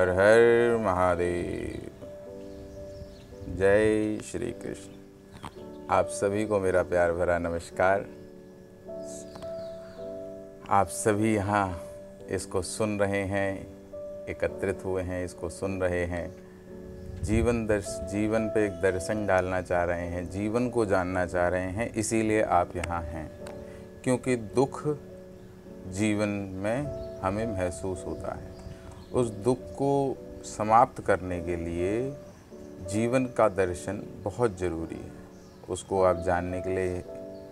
हर हर महादेव। जय श्री कृष्ण। आप सभी को मेरा प्यार भरा नमस्कार। आप सभी यहाँ इसको सुन रहे हैं, एकत्रित हुए हैं, इसको सुन रहे हैं, जीवन पे एक दर्शन डालना चाह रहे हैं, जीवन को जानना चाह रहे हैं, इसीलिए आप यहाँ हैं। क्योंकि दुख जीवन में हमें महसूस होता है। उस दुख को समाप्त करने के लिए जीवन का दर्शन बहुत ज़रूरी है। उसको आप जानने के लिए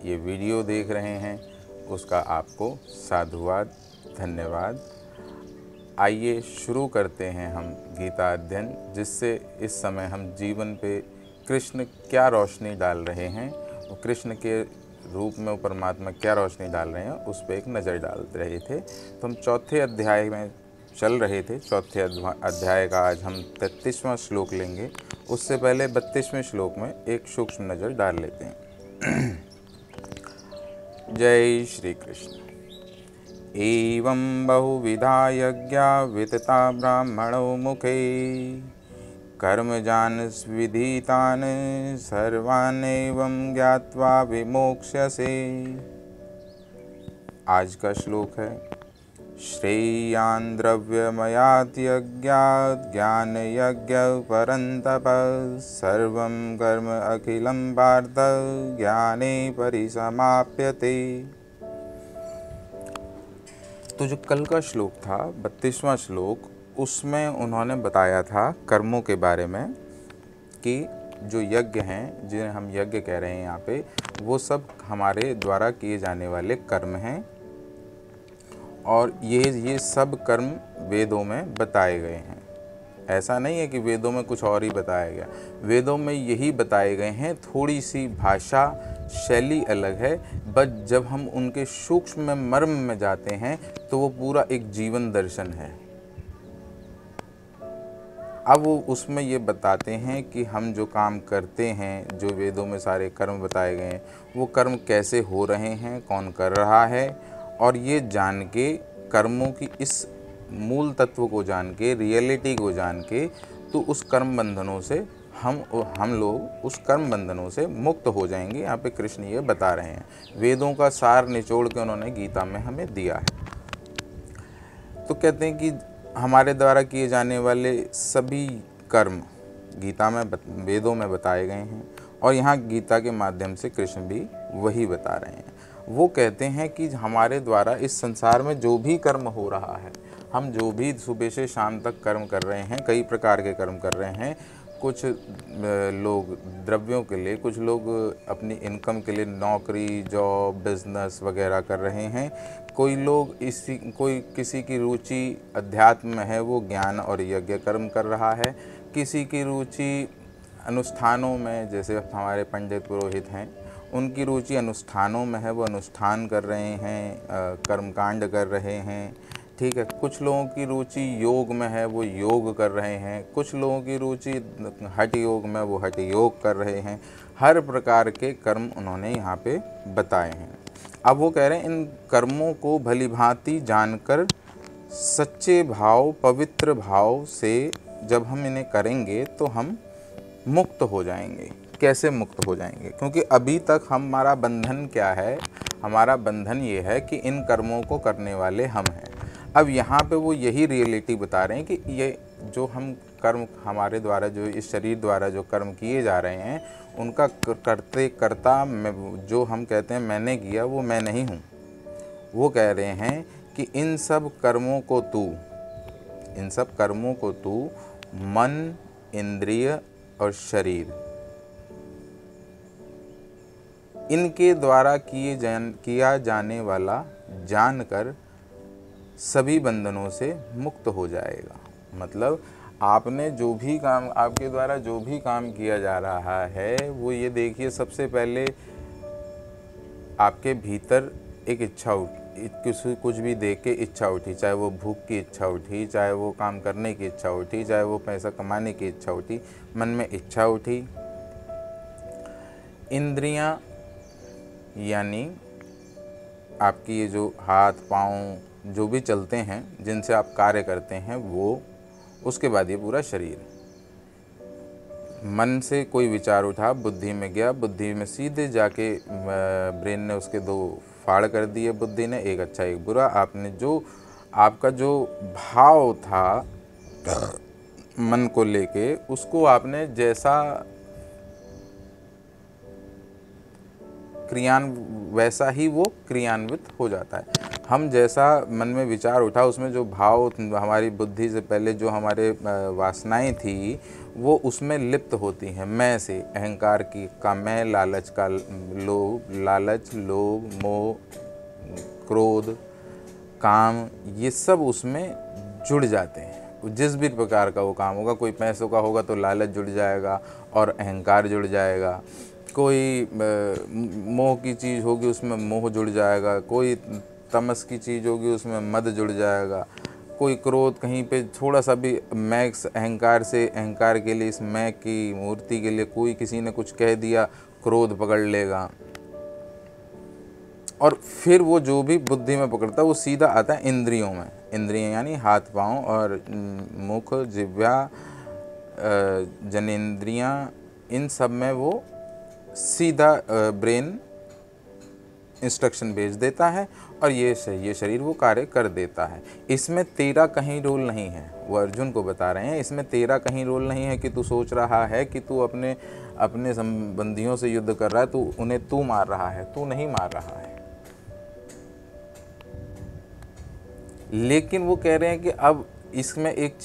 ये वीडियो देख रहे हैं, उसका आपको साधुवाद, धन्यवाद। आइए शुरू करते हैं हम गीता अध्ययन, जिससे इस समय हम जीवन पे कृष्ण क्या रोशनी डाल रहे हैं, वो कृष्ण के रूप में वो परमात्मा क्या रोशनी डाल रहे हैं, उस पर एक नज़र डाल रहे थे। तो हम चौथे अध्याय में चल रहे थे। चौथे अध्याय का आज हम 33वां श्लोक लेंगे। उससे पहले 32वें श्लोक में एक सूक्ष्म नज़र डाल लेते हैं। जय श्री कृष्ण। एवं बहुविधा यज्ञा वितता ब्राह्मणो मुखे कर्मजान् विदितान् सर्वान् एवं ज्ञात्वा विमोक्ष्यसे। आज का श्लोक है, श्रेयान् द्रव्यमयात् यज्ञात् ज्ञानयज्ञः परन्तप सर्वं कर्म अखिलं पार्थ ज्ञाने परिसमाप्यते। तो जो कल का श्लोक था 32वां श्लोक, उसमें उन्होंने बताया था कर्मों के बारे में कि जो यज्ञ हैं, जिन्हें हम यज्ञ कह रहे हैं यहाँ पे, वो सब हमारे द्वारा किए जाने वाले कर्म हैं। और ये सब कर्म वेदों में बताए गए हैं। ऐसा नहीं है कि वेदों में कुछ और ही बताया गया, वेदों में यही बताए गए हैं। थोड़ी सी भाषा शैली अलग है, बट जब हम उनके सूक्ष्म मर्म में जाते हैं तो वो पूरा एक जीवन दर्शन है। अब वो उसमें ये बताते हैं कि हम जो काम करते हैं, जो वेदों में सारे कर्म बताए गए हैं, वो कर्म कैसे हो रहे हैं, कौन कर रहा है। और ये जान के, कर्मों की इस मूल तत्व को जान के, रियलिटी को जान के, तो उस कर्म बंधनों से हम लोग उस कर्म बंधनों से मुक्त हो जाएंगे। यहाँ पे कृष्ण ये बता रहे हैं। वेदों का सार निचोड़ के उन्होंने गीता में हमें दिया है। तो कहते हैं कि हमारे द्वारा किए जाने वाले सभी कर्म गीता में वेदों में बताए गए हैं, और यहाँ गीता के माध्यम से कृष्ण भी वही बता रहे हैं। वो कहते हैं कि हमारे द्वारा इस संसार में जो भी कर्म हो रहा है, हम जो भी सुबह से शाम तक कर्म कर रहे हैं, कई प्रकार के कर्म कर रहे हैं। कुछ लोग द्रव्यों के लिए, कुछ लोग अपनी इनकम के लिए नौकरी, जॉब, बिजनेस वगैरह कर रहे हैं। कोई किसी की रुचि अध्यात्म में है, वो ज्ञान और यज्ञ कर्म कर रहा है। किसी की रुचि अनुष्ठानों में, जैसे हमारे पंडित पुरोहित हैं, उनकी रुचि अनुष्ठानों में है, वो अनुष्ठान कर रहे हैं, कर्मकांड कर रहे हैं। ठीक है। कुछ लोगों की रुचि योग में है, वो योग कर रहे हैं। कुछ लोगों की रुचि हठ योग में, वो हठ योग कर रहे हैं। हर प्रकार के कर्म उन्होंने यहाँ पे बताए हैं। अब वो कह रहे हैं, इन कर्मों को भली भांति जानकर सच्चे भाव, पवित्र भाव से जब हम इन्हें करेंगे तो हम मुक्त हो जाएंगे। कैसे मुक्त हो जाएंगे? क्योंकि अभी तक हमारा बंधन क्या है? हमारा बंधन ये है कि इन कर्मों को करने वाले हम हैं। अब यहाँ पे वो यही रियलिटी बता रहे हैं कि ये जो हम कर्म, हमारे द्वारा जो इस शरीर द्वारा जो कर्म किए जा रहे हैं, उनका कर्ता जो हम कहते हैं मैंने किया, वो मैं नहीं हूँ। वो कह रहे हैं कि इन सब कर्मों को तू मन, इंद्रिय और शरीर, इनके द्वारा किया जाने वाला जानकर सभी बंधनों से मुक्त हो जाएगा। मतलब आपने जो भी काम, आपके द्वारा जो भी काम किया जा रहा है, वो ये देखिए, सबसे पहले आपके भीतर एक इच्छा उठी, कुछ भी देख के इच्छा उठी, चाहे वो भूख की इच्छा उठी, चाहे वो काम करने की इच्छा उठी, चाहे वो पैसा कमाने की इच्छा उठी, मन में इच्छा उठी। इंद्रियां यानी आपकी ये जो हाथ पाँव जो भी चलते हैं, जिनसे आप कार्य करते हैं, वो उसके बाद ये पूरा शरीर। मन से कोई विचार उठा, बुद्धि में गया, बुद्धि में सीधे जाके ब्रेन ने उसके दो फाड़ कर दिए, बुद्धि ने, एक अच्छा एक बुरा। आपने जो आपका जो भाव था मन को लेके, उसको आपने जैसा वैसा ही वो क्रियान्वित हो जाता है। हम जैसा मन में विचार उठा, उसमें जो भाव हमारी बुद्धि से पहले जो हमारे वासनाएं थी वो उसमें लिप्त होती हैं। मैं से अहंकार की का मैं, लालच का लोभ, मोह, क्रोध, काम, ये सब उसमें जुड़ जाते हैं। जिस भी प्रकार का वो काम होगा, कोई पैसों का होगा तो लालच जुड़ जाएगा और अहंकार जुड़ जाएगा, कोई मोह की चीज़ होगी उसमें मोह जुड़ जाएगा, कोई तमस की चीज़ होगी उसमें मद जुड़ जाएगा, कोई क्रोध, कहीं पे थोड़ा सा भी मैक्स अहंकार से, अहंकार के लिए, इस मैं की मूर्ति के लिए कोई किसी ने कुछ कह दिया, क्रोध पकड़ लेगा। और फिर वो जो भी बुद्धि में पकड़ता है वो सीधा आता है इंद्रियों में। इंद्रियां यानी हाथ पाँव और मुख, जिह्वा, जनेंद्रियां, इन सब में वो सीधा ब्रेन इंस्ट्रक्शन भेज देता है और ये शरीर वो कार्य कर देता है। इसमें तेरा कहीं रोल नहीं है। वो अर्जुन को बता रहे हैं, इसमें तेरा कहीं रोल नहीं है कि तू सोच रहा है कि तू अपने संबंधियों से युद्ध कर रहा है, तू उन्हें तू मार रहा है, तू नहीं मार रहा है। लेकिन वो कह रहे हैं कि अब इसमें एक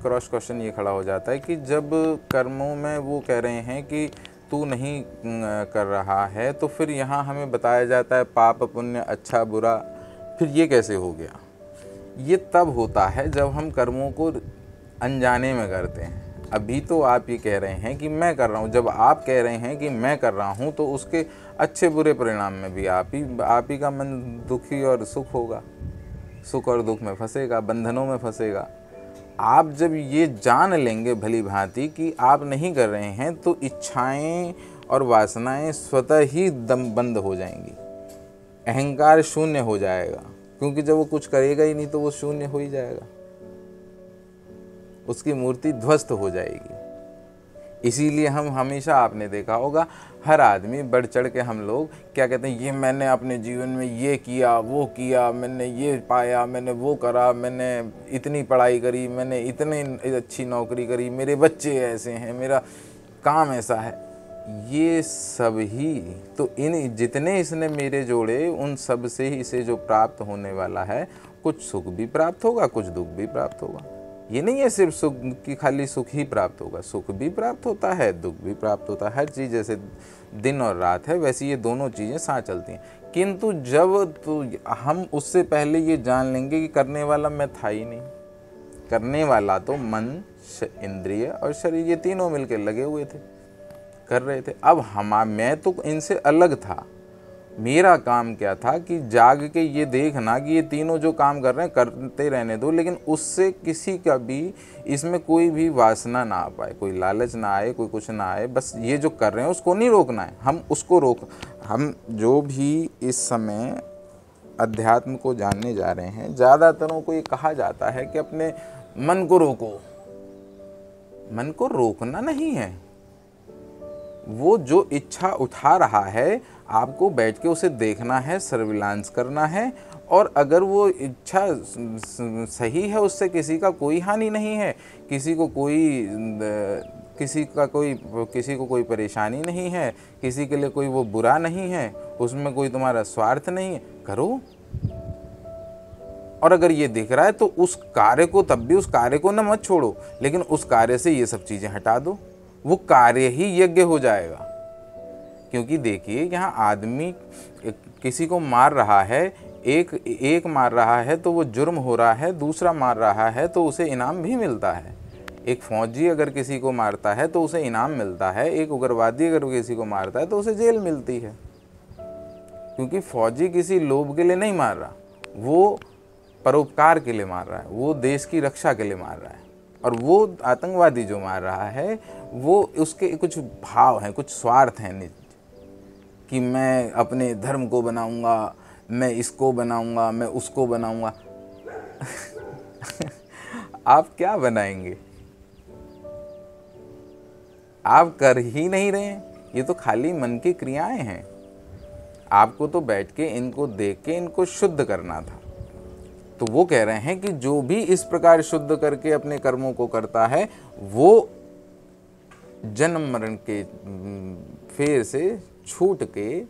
क्रॉस क्वेश्चन ये खड़ा हो जाता है कि जब कर्मों में वो कह रहे हैं कि तू नहीं कर रहा है, तो फिर यहाँ हमें बताया जाता है पाप पुण्य, अच्छा बुरा, फिर ये कैसे हो गया? ये तब होता है जब हम कर्मों को अनजाने में करते हैं। अभी तो आप ये कह रहे हैं कि मैं कर रहा हूँ, जब आप कह रहे हैं कि मैं कर रहा हूँ तो उसके अच्छे बुरे परिणाम में भी आप ही का मन दुखी और सुख होगा, सुख और दुख में फंसेगा, बंधनों में फंसेगा। आप जब ये जान लेंगे भली भांति कि आप नहीं कर रहे हैं, तो इच्छाएं और वासनाएं स्वतः ही दम बंद हो जाएंगी, अहंकार शून्य हो जाएगा, क्योंकि जब वो कुछ करेगा ही नहीं तो वो शून्य हो ही जाएगा, उसकी मूर्ति ध्वस्त हो जाएगी। इसीलिए हम हमेशा, आपने देखा होगा, हर आदमी बढ़ चढ़ के हम लोग क्या कहते हैं, ये मैंने अपने जीवन में ये किया, वो किया, मैंने ये पाया, मैंने वो करा, मैंने इतनी पढ़ाई करी, मैंने इतनी अच्छी नौकरी करी, मेरे बच्चे ऐसे हैं, मेरा काम ऐसा है। ये सब ही तो इन जितने इसने मेरे जोड़े, उन सब से ही इसे जो प्राप्त होने वाला है, कुछ सुख भी प्राप्त होगा, कुछ दुख भी प्राप्त होगा। ये नहीं है सिर्फ सुख की खाली सुख ही प्राप्त होगा, सुख भी प्राप्त होता है, दुख भी प्राप्त होता है। हर चीज़ जैसे दिन और रात है, वैसे ये दोनों चीज़ें साथ चलती हैं। किंतु जब हम उससे पहले ये जान लेंगे कि करने वाला मैं था ही नहीं, करने वाला तो मन, इंद्रिय और शरीर, ये तीनों मिलकर लगे हुए थे, कर रहे थे। अब मैं तो इनसे अलग था। मेरा काम क्या था कि जाग के ये देखना कि ये तीनों जो काम कर रहे हैं करते रहने दो, लेकिन उससे किसी का भी इसमें कोई भी वासना ना आ पाए, कोई लालच ना आए, कोई कुछ ना आए। बस ये जो कर रहे हैं उसको नहीं रोकना है, हम उसको हम जो भी इस समय अध्यात्म को जानने जा रहे हैं, ज़्यादातरों को ये कहा जाता है कि अपने मन को रोको। मन को रोकना नहीं है, वो जो इच्छा उठा रहा है आपको बैठ के उसे देखना है, सर्विलांस करना है, और अगर वो इच्छा सही है, उससे किसी का कोई हानि नहीं है, किसी को कोई परेशानी नहीं है, किसी के लिए कोई वो बुरा नहीं है, उसमें कोई तुम्हारा स्वार्थ नहीं है, करो। और अगर ये दिख रहा है तो उस कार्य को, तब भी उस कार्य को न मत छोड़ो, लेकिन उस कार्य से ये सब चीज़ें हटा दो, वो कार्य ही यज्ञ हो जाएगा। क्योंकि देखिए, यहाँ आदमी किसी को मार रहा है, एक मार रहा है तो वो जुर्म हो रहा है, दूसरा मार रहा है तो उसे इनाम भी मिलता है। एक फौजी अगर किसी को मारता है तो उसे इनाम मिलता है, एक उग्रवादी अगर किसी को मारता है तो उसे जेल मिलती है। क्योंकि फौजी किसी लोभ के लिए नहीं मार रहा, वो परोपकार के लिए मार रहा है, वो देश की रक्षा के लिए मार रहा है। और वो आतंकवादी जो मार रहा है, वो उसके कुछ भाव हैं, कुछ स्वार्थ हैं निज, कि मैं अपने धर्म को बनाऊंगा, मैं इसको बनाऊंगा, मैं उसको बनाऊंगा। आप क्या बनाएंगे? आप कर ही नहीं रहे हैं, ये तो खाली मन की क्रियाएं हैं। आपको तो बैठ के इनको देख के इनको शुद्ध करना था। तो वो कह रहे हैं कि जो भी इस प्रकार शुद्ध करके अपने कर्मों को करता है वो जन्म मरण के फेर से छूट के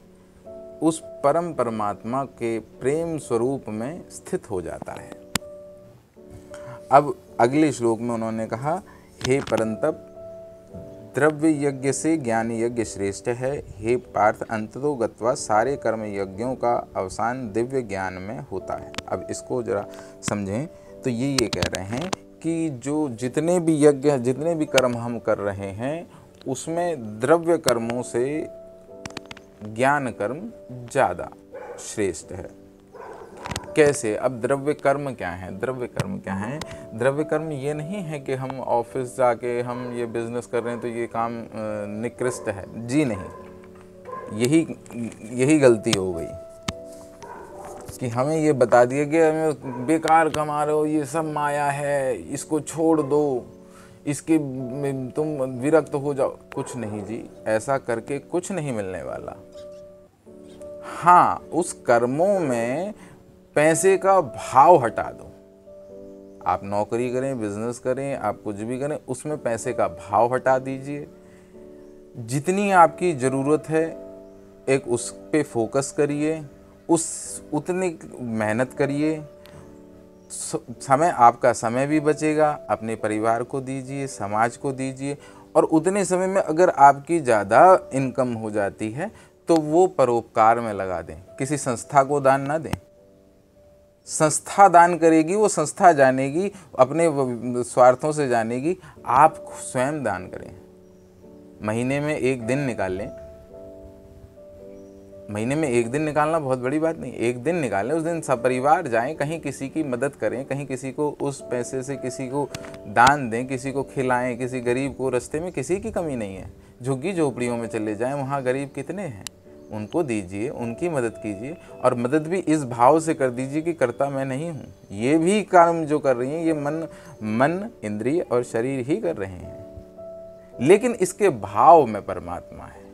उस परम परमात्मा के प्रेम स्वरूप में स्थित हो जाता है। अब अगले श्लोक में उन्होंने कहा, हे परंतप, द्रव्य यज्ञ से ज्ञान यज्ञ श्रेष्ठ है। हे पार्थ, अंततो गत्वा सारे कर्म यज्ञों का अवसान दिव्य ज्ञान में होता है। अब इसको जरा समझें तो ये कह रहे हैं कि जो जितने भी यज्ञ, जितने भी कर्म हम कर रहे हैं उसमें द्रव्य कर्मों से ज्ञान कर्म ज़्यादा श्रेष्ठ है। कैसे? अब द्रव्य कर्म क्या है? द्रव्य कर्म क्या है? द्रव्य कर्म ये नहीं है कि हम ऑफिस जाके हम ये बिजनेस कर रहे हैं तो ये काम निकृष्ट है। जी नहीं, यही गलती हो गई कि हमें ये बता दिया कि हमें बेकार कमा रहे हो, ये सब माया है, इसको छोड़ दो, इसके तुम विरक्त हो जाओ। कुछ नहीं जी, ऐसा करके कुछ नहीं मिलने वाला। हाँ, उस कर्मों में पैसे का भाव हटा दो। आप नौकरी करें, बिजनेस करें, आप कुछ भी करें, उसमें पैसे का भाव हटा दीजिए। जितनी आपकी ज़रूरत है एक उस पे फोकस करिए, उतनी मेहनत करिए। समय, आपका समय भी बचेगा, अपने परिवार को दीजिए, समाज को दीजिए। और उतने समय में अगर आपकी ज़्यादा इनकम हो जाती है तो वो परोपकार में लगा दें, किसी संस्था को दान ना दें। संस्था दान करेगी, वो संस्था जानेगी, अपने स्वार्थों से जानेगी। आप स्वयं दान करें। महीने में एक दिन निकाल लें। महीने में एक दिन निकालना बहुत बड़ी बात नहीं, एक दिन निकालें। उस दिन सपरिवार जाएं, कहीं किसी की मदद करें, कहीं किसी को उस पैसे से किसी को दान दें, किसी को खिलाएं, किसी गरीब को। रास्ते में किसी की कमी नहीं है। झुग्गी झोपड़ियों में चले जाएं, वहाँ गरीब कितने हैं, उनको दीजिए, उनकी मदद कीजिए। और मदद भी इस भाव से कर दीजिए कि करता मैं नहीं हूँ। ये भी कर्म जो कर रही हैं ये मन, इंद्रिय और शरीर ही कर रहे हैं, लेकिन इसके भाव में परमात्मा है।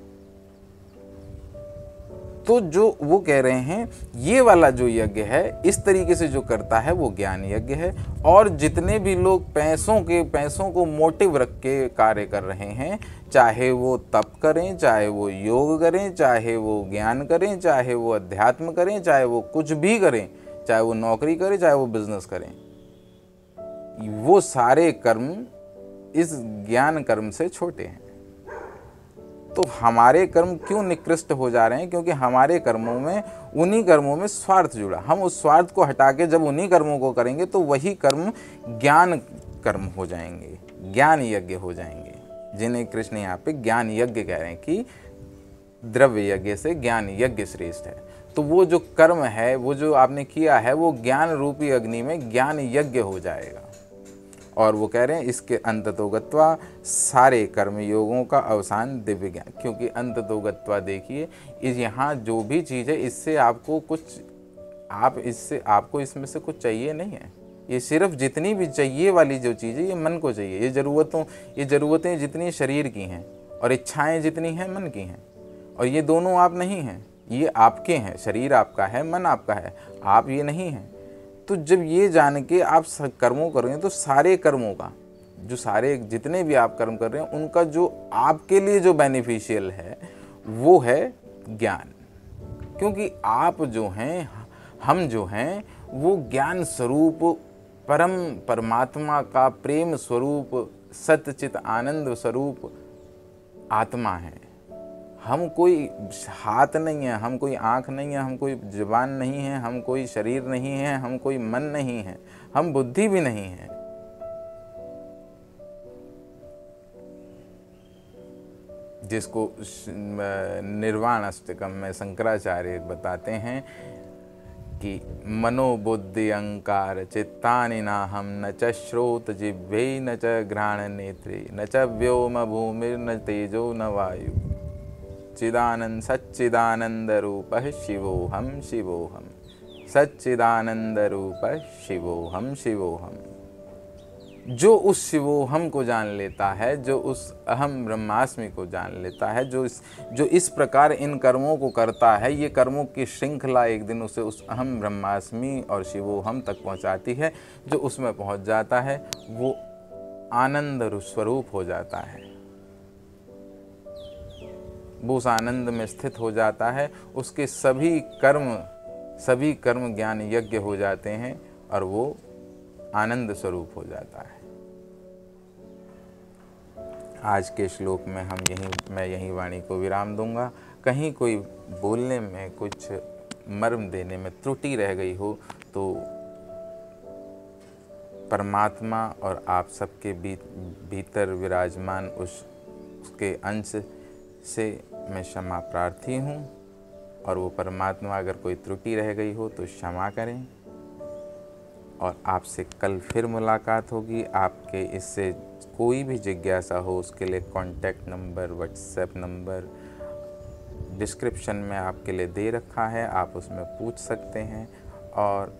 तो जो वो कह रहे हैं ये वाला जो यज्ञ है, इस तरीके से जो करता है वो ज्ञान यज्ञ है। और जितने भी लोग पैसों को मोटिव रख के कार्य कर रहे हैं, चाहे वो तप करें, चाहे वो योग करें, चाहे वो ज्ञान करें, चाहे वो अध्यात्म करें, चाहे वो कुछ भी करें, चाहे वो नौकरी करें, चाहे वो बिजनेस करें, वो सारे कर्म इस ज्ञान कर्म से छोटे हैं। तो हमारे कर्म क्यों निकृष्ट हो जा रहे हैं? क्योंकि हमारे कर्मों में, उन्हीं कर्मों में स्वार्थ जुड़ा। हम उस स्वार्थ को हटा के जब उन्हीं कर्मों को करेंगे तो वही कर्म ज्ञान कर्म हो जाएंगे, ज्ञान यज्ञ हो जाएंगे, जिन्हें कृष्ण यहाँ पे ज्ञान यज्ञ कह रहे हैं कि द्रव्य यज्ञ से ज्ञान यज्ञ श्रेष्ठ है। तो वो जो कर्म है, वो जो आपने किया है, वो ज्ञान रूपी अग्नि में ज्ञान यज्ञ हो जाएगा। और वो कह रहे हैं इसके अंततो गत्वा सारे कर्म योगों का अवसान दिव्य ज्ञान। क्योंकि अंततो गत्वा देखिए, इस यहाँ जो भी चीज़ है इससे आपको कुछ, आपको इसमें से कुछ चाहिए नहीं है। ये सिर्फ जितनी भी चाहिए वाली जो चीज़ है ये मन को चाहिए। ये ज़रूरतें जितनी शरीर की हैं और इच्छाएं जितनी हैं मन की हैं, और ये दोनों आप नहीं हैं, ये आपके हैं। शरीर आपका है, मन आपका है, आप ये नहीं हैं। तो जब ये जान के आप कर्मों करेंगे तो सारे कर्मों का, जो सारे जितने भी आप कर्म कर रहे हैं उनका जो आपके लिए जो बेनिफिशियल है वो है ज्ञान। क्योंकि आप जो हैं, हम जो हैं, वो ज्ञान स्वरूप परम परमात्मा का प्रेम स्वरूप सत्यचित आनंद स्वरूप आत्मा है। हम कोई हाथ नहीं है, हम कोई आँख नहीं है, हम कोई जुबान नहीं है, हम कोई शरीर नहीं है, हम कोई मन नहीं है, हम बुद्धि भी नहीं है। जिसको निर्वाण अष्टकम में शंकराचार्य बताते हैं कि मनोबुद्धि अहंकार चित्तानि नाहम न च श्रोत जिह्वे न च घ्राण नेत्रे न च व्योम भूमिर्न तेजो न वायु चिदानंद सच्चिदानंद रूपः शिवोहम शिवोहम सच्चिदानंद रूपः शिवोहम शिवोहम। जो उस शिवोहम को जान लेता है, जो उस अहम ब्रह्मास्मि को जान लेता है, जो इस प्रकार इन कर्मों को करता है, ये कर्मों की श्रृंखला एक दिन उसे उस अहम ब्रह्मास्मि और शिवोहम तक पहुंचाती है। जो उसमें पहुंच जाता है वो आनंद स्वरूप हो जाता है, वो उस आनंद में स्थित हो जाता है। उसके सभी कर्म ज्ञान यज्ञ हो जाते हैं और वो आनंद स्वरूप हो जाता है। आज के श्लोक में मैं यही वाणी को विराम दूंगा। कहीं कोई बोलने में कुछ मर्म देने में त्रुटि रह गई हो तो परमात्मा और आप सबके भीतर विराजमान उसके अंश से मैं क्षमा प्रार्थी हूँ, और वो परमात्मा अगर कोई त्रुटि रह गई हो तो क्षमा करें। और आपसे कल फिर मुलाकात होगी। आपके इससे कोई भी जिज्ञासा हो उसके लिए contact number, WhatsApp number description में आपके लिए दे रखा है, आप उसमें पूछ सकते हैं। और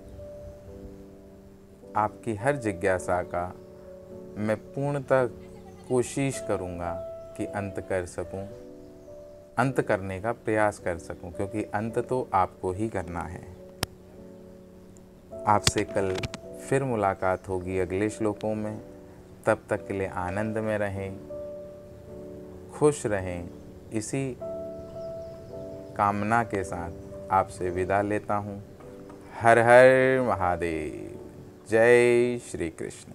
आपकी हर जिज्ञासा का मैं पूर्णतः कोशिश करूँगा कि अंत कर सकूँ, अंत करने का प्रयास कर सकूं, क्योंकि अंत तो आपको ही करना है। आपसे कल फिर मुलाकात होगी अगले श्लोकों में। तब तक के लिए आनंद में रहें, खुश रहें। इसी कामना के साथ आपसे विदा लेता हूँ। हर हर महादेव। जय श्री कृष्ण।